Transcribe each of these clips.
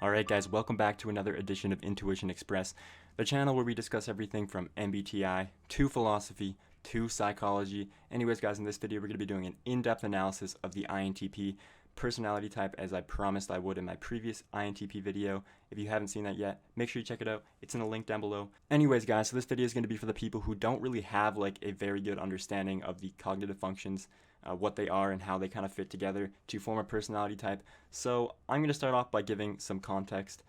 Alright guys, welcome back to another edition of Intuition Express, the channel where we discuss everything from Mbti to philosophy to psychology. Anyways guys, in this video we're going to be doing an in-depth analysis of the INTP personality type, as I promised I would in my previous INTP video. If you haven't seen that yet, make sure you check it out. It's in a link down below. Anyways guys, so this video is going to be for the people who don't really have like a very good understanding of the cognitive functions, what they are and how they kind of fit together to form a personality type. So I'm going to start off by giving some context.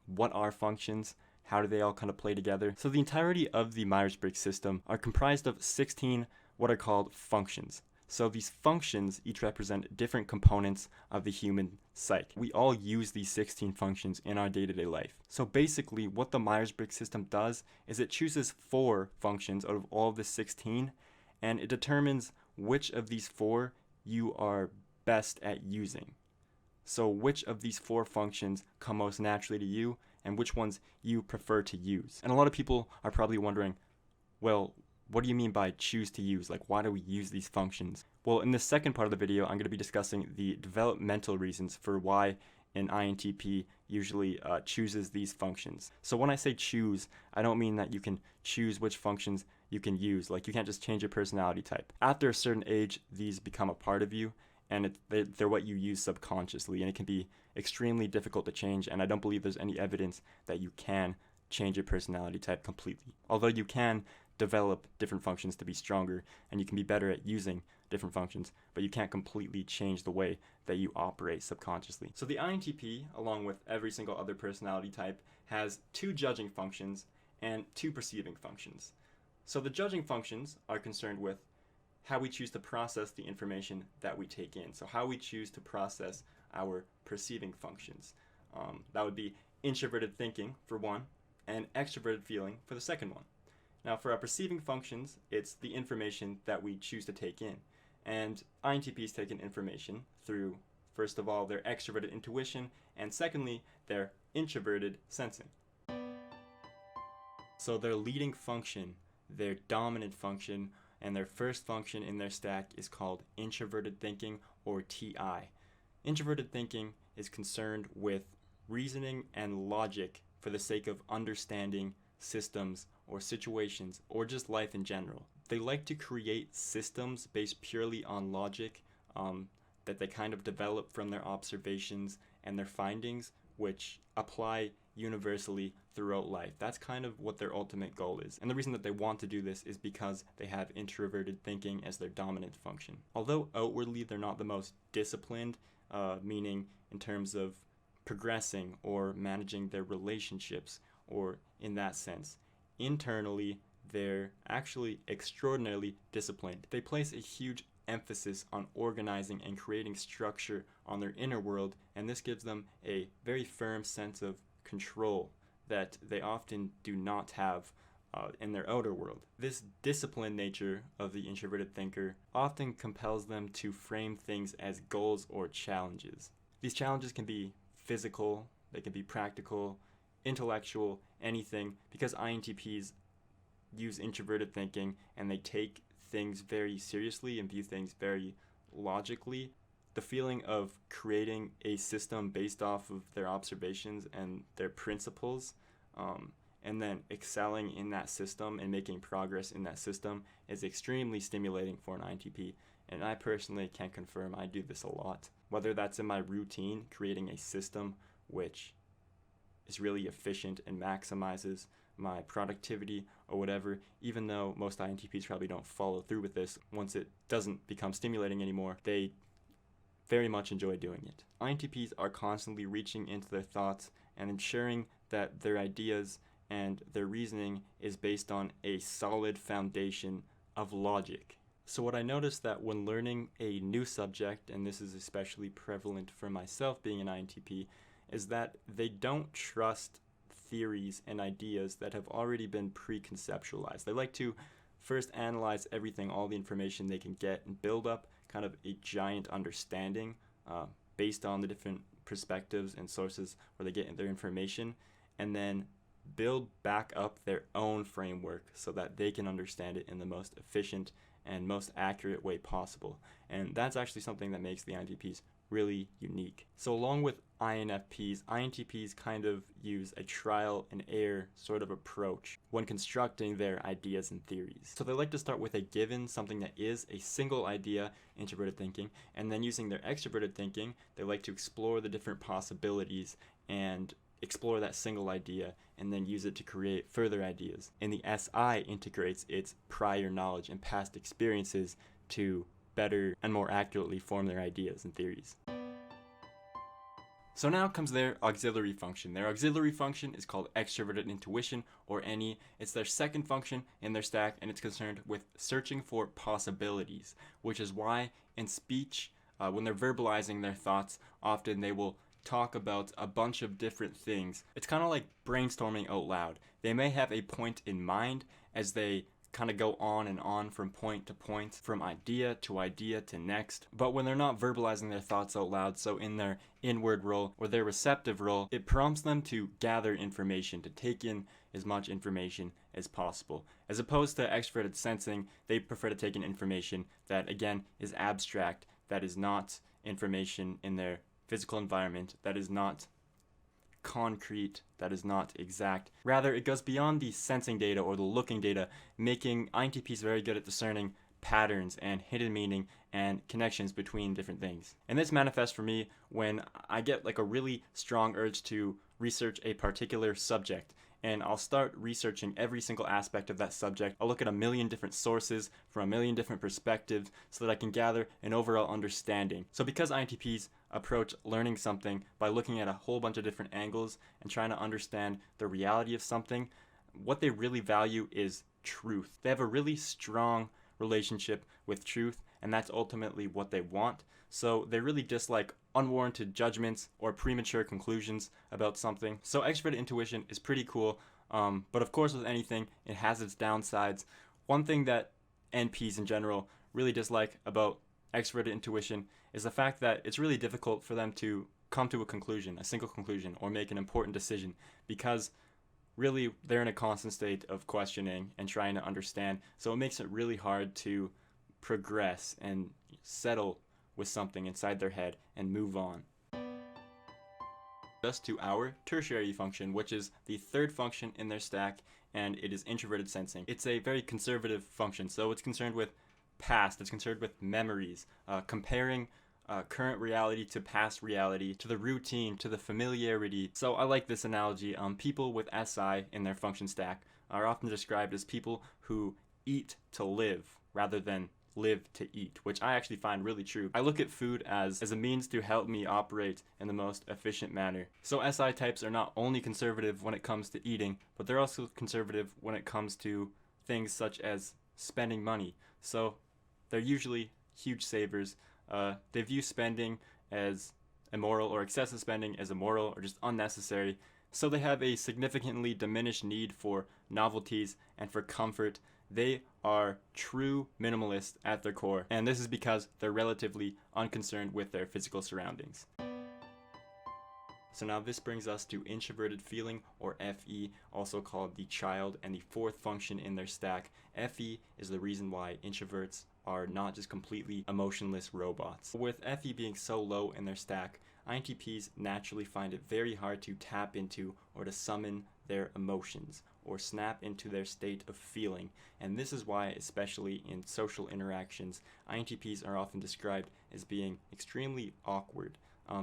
What are functions? How do they all kind of play together? So the entirety of the Myers-Briggs system are comprised of 16 what are called functions. So these functions each represent different components of the human psyche. We all use these 16 functions in our day-to-day life. So basically what the Myers-Briggs system does is it chooses 4 functions out of all of the 16, and it determines which of these 4 you are best at using. So which of these 4 functions come most naturally to you and which ones you prefer to use. And a lot of people are probably wondering, well, what do you mean by choose to use? Like, why do we use these functions? Well, in the second part of the video, I'm going to be discussing the developmental reasons for why an INTP usually chooses these functions. So when I say choose, I don't mean that you can choose which functions you can use. Like, you can't just change your personality type. After a certain age, these become a part of you, and they're what you use subconsciously, and it can be extremely difficult to change, and I don't believe there's any evidence that you can change your personality type completely. Although you can develop different functions to be stronger, and you can be better at using different functions, but you can't completely change the way that you operate subconsciously. So the INTP, along with every single other personality type, has 2 judging functions and 2 perceiving functions. So the judging functions are concerned with how we choose to process the information that we take in. So how we choose to process our perceiving functions. That would be introverted thinking for one, and extroverted feeling for the second one. Now for our perceiving functions, it's the information that we choose to take in. And INTPs take in information through, first of all, their extroverted intuition, and secondly, their introverted sensing. So their leading function, their dominant function, and their first function in their stack is called introverted thinking, or TI. Introverted thinking is concerned with reasoning and logic for the sake of understanding systems or situations or just life in general. They like to create systems based purely on logic that they kind of develop from their observations and their findings, which apply universally throughout life. That's kind of what their ultimate goal is. And the reason that they want to do this is because they have introverted thinking as their dominant function. Although outwardly they're not the most disciplined, meaning in terms of progressing or managing their relationships, or in that sense, internally they're actually extraordinarily disciplined. They place a huge emphasis on organizing and creating structure on their inner world, and this gives them a very firm sense of control that they often do not have in their outer world. This disciplined nature of the introverted thinker often compels them to frame things as goals or challenges. These challenges can be physical, they can be practical, intellectual, anything, because INTPs use introverted thinking and they take things very seriously and view things very logically. The feeling of creating a system based off of their observations and their principles, and then excelling in that system and making progress in that system is extremely stimulating for an INTP. And I personally can confirm I do this a lot. Whether that's in my routine, creating a system which is really efficient and maximizes my productivity or whatever, even though most INTPs probably don't follow through with this. Once it doesn't become stimulating anymore, they very much enjoy doing it. INTPs are constantly reaching into their thoughts and ensuring that their ideas and their reasoning is based on a solid foundation of logic. So what I noticed that when learning a new subject, and this is especially prevalent for myself being an INTP, is that they don't trust theories and ideas that have already been preconceptualized. They like to first analyze everything, all the information they can get, and build up kind of a giant understanding based on the different perspectives and sources where they get their information, and then build back up their own framework so that they can understand it in the most efficient and most accurate way possible. And that's actually something that makes the INTPs really unique. So along with INFPs, INTPs kind of use a trial and error sort of approach when constructing their ideas and theories. So they like to start with a given, something that is a single idea, introverted thinking, and then using their extroverted thinking, they like to explore the different possibilities and explore that single idea and then use it to create further ideas. And the SI integrates its prior knowledge and past experiences to better and more accurately form their ideas and theories. So now comes their auxiliary function. Their auxiliary function is called extroverted intuition, or NE. It's their second function in their stack, and it's concerned with searching for possibilities, which is why in speech, when they're verbalizing their thoughts, often they will talk about a bunch of different things. It's kind of like brainstorming out loud. They may have a point in mind as they kind of go on and on from point to point, from idea to next. But when they're not verbalizing their thoughts out loud, so in their inward role or their receptive role, it prompts them to gather information, to take in as much information as possible. As opposed to extroverted sensing, they prefer to take in information that, again, is abstract, that is not information in their physical environment, that is not concrete, that is not exact. Rather, it goes beyond the sensing data or the looking data, making INTPs very good at discerning patterns and hidden meaning and connections between different things. And this manifests for me when I get like a really strong urge to research a particular subject, and I'll start researching every single aspect of that subject. I'll look at a million different sources from a million different perspectives so that I can gather an overall understanding. So because INTPs approach learning something by looking at a whole bunch of different angles and trying to understand the reality of something, what they really value is truth. They have a really strong relationship with truth, and that's ultimately what they want. So they really dislike unwarranted judgments or premature conclusions about something. So extroverted intuition is pretty cool, but of course with anything, it has its downsides. One thing that NPs in general really dislike about extroverted intuition is the fact that it's really difficult for them to come to a conclusion, a single conclusion, or make an important decision, because really they're in a constant state of questioning and trying to understand. So it makes it really hard to progress and settle with something inside their head and move on. Just to our tertiary function, which is the third function in their stack, and it is introverted sensing. It's a very conservative function, so it's concerned with past, it's concerned with memories, comparing current reality to past reality, to the routine, to the familiarity. So I like this analogy. People with SI in their function stack are often described as people who eat to live rather than live to eat, which I actually find really true. I look at food as a means to help me operate in the most efficient manner. So SI types are not only conservative when it comes to eating, but they're also conservative when it comes to things such as spending money. So they're usually huge savers. They view spending as immoral, or excessive spending as immoral or just unnecessary. So they have a significantly diminished need for novelties and for comfort. They are true minimalists at their core, and this is because they're relatively unconcerned with their physical surroundings. So now this brings us to introverted feeling, or FE, also called the child and the fourth function in their stack. FE is the reason why introverts are not just completely emotionless robots. With FE being so low in their stack, INTPs naturally find it very hard to tap into or to summon their emotions or snap into their state of feeling. And this is why, especially in social interactions, INTPs are often described as being extremely awkward.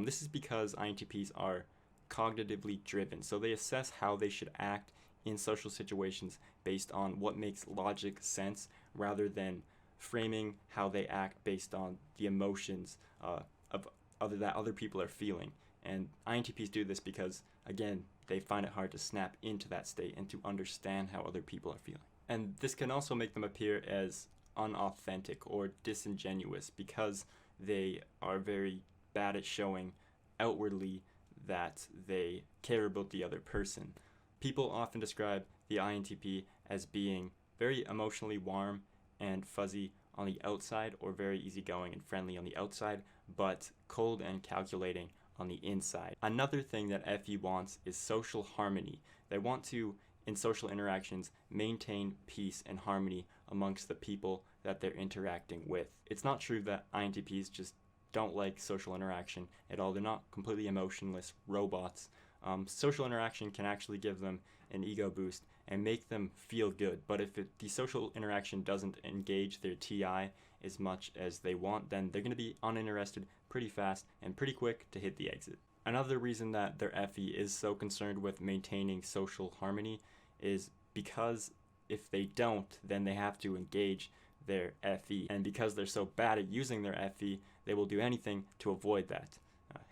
This is because INTPs are cognitively driven, so they assess how they should act in social situations based on what makes logic sense, rather than framing how they act based on the emotions that other people are feeling. And INTPs do this because, again, they find it hard to snap into that state and to understand how other people are feeling. And this can also make them appear as unauthentic or disingenuous, because they are very bad at showing outwardly that they care about the other person. People often describe the INTP as being very emotionally warm and fuzzy on the outside, or very easygoing and friendly on the outside, but cold and calculating on the inside. Another thing that FE wants is social harmony. They want to, in social interactions, maintain peace and harmony amongst the people that they're interacting with. It's not true that INTPs just don't like social interaction at all. They're not completely emotionless robots. Social interaction can actually give them an ego boost and make them feel good. But if the social interaction doesn't engage their TI as much as they want, then they're going to be uninterested pretty fast and pretty quick to hit the exit. Another reason that their FE is so concerned with maintaining social harmony is because if they don't, then they have to engage their FE. And because they're so bad at using their FE, they will do anything to avoid that.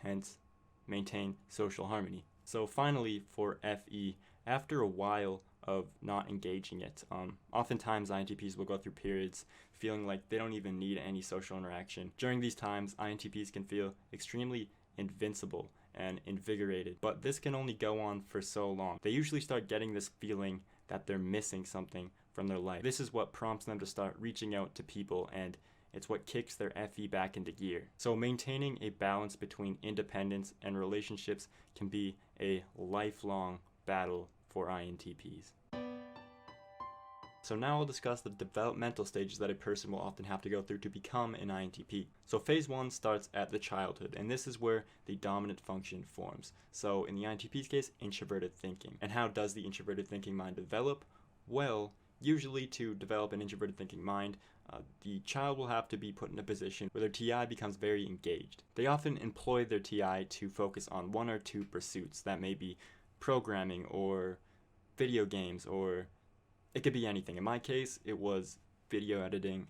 Hence, maintain social harmony. So finally, for FE, after a while of not engaging it, oftentimes INTPs will go through periods feeling like they don't even need any social interaction. During these times, INTPs can feel extremely invincible and invigorated, but this can only go on for so long. They usually start getting this feeling that they're missing something from their life. This is what prompts them to start reaching out to people, and it's what kicks their FE back into gear. So maintaining a balance between independence and relationships can be a lifelong battle for INTPs. So now I'll discuss the developmental stages that a person will often have to go through to become an INTP. So phase 1 starts at the childhood, and this is where the dominant function forms. So in the INTP's case, introverted thinking. And how does the introverted thinking mind develop? Well, usually to develop an introverted thinking mind, the child will have to be put in a position where their TI becomes very engaged. They often employ their TI to focus on one or two pursuits. That may be programming or video games, or it could be anything. In my case, it was video editing,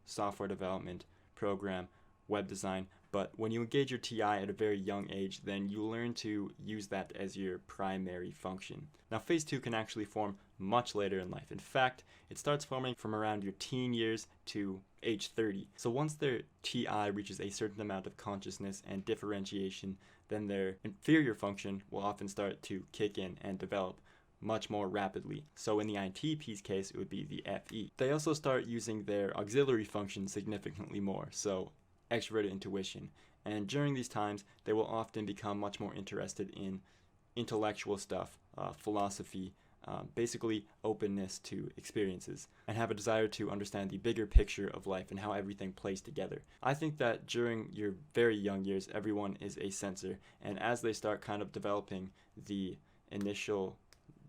software development, program, web design. But when you engage your TI at a very young age, then you learn to use that as your primary function. Now, phase 2 can actually form much later in life. In fact, it starts forming from around your teen years to age 30. So once their TI reaches a certain amount of consciousness and differentiation, then their inferior function will often start to kick in and develop much more rapidly. So in the INTP's case, it would be the FE. They also start using their auxiliary function significantly more, so extroverted intuition. And during these times, they will often become much more interested in intellectual stuff, philosophy, basically openness to experiences, and have a desire to understand the bigger picture of life and how everything plays together. I think that during your very young years, everyone is a sensor, and as they start kind of developing the initial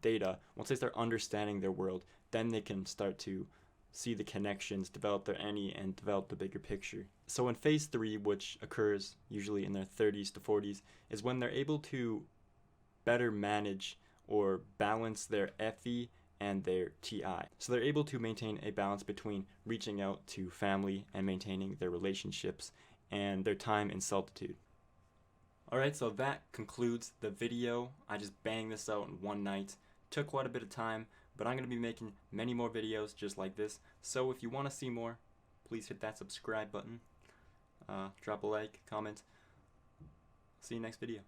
data, once they start understanding their world, then they can start to see the connections, develop their NE, and develop the bigger picture. So in phase 3, which occurs usually in their 30s to 40s, is when they're able to better manage or balance their FE and their TI. So they're able to maintain a balance between reaching out to family and maintaining their relationships and their time in solitude. Alright, so that concludes the video. I just banged this out in one night. Took quite a bit of time, but I'm going to be making many more videos just like this. So if you want to see more, please hit that subscribe button. Drop a like, comment. See you next video.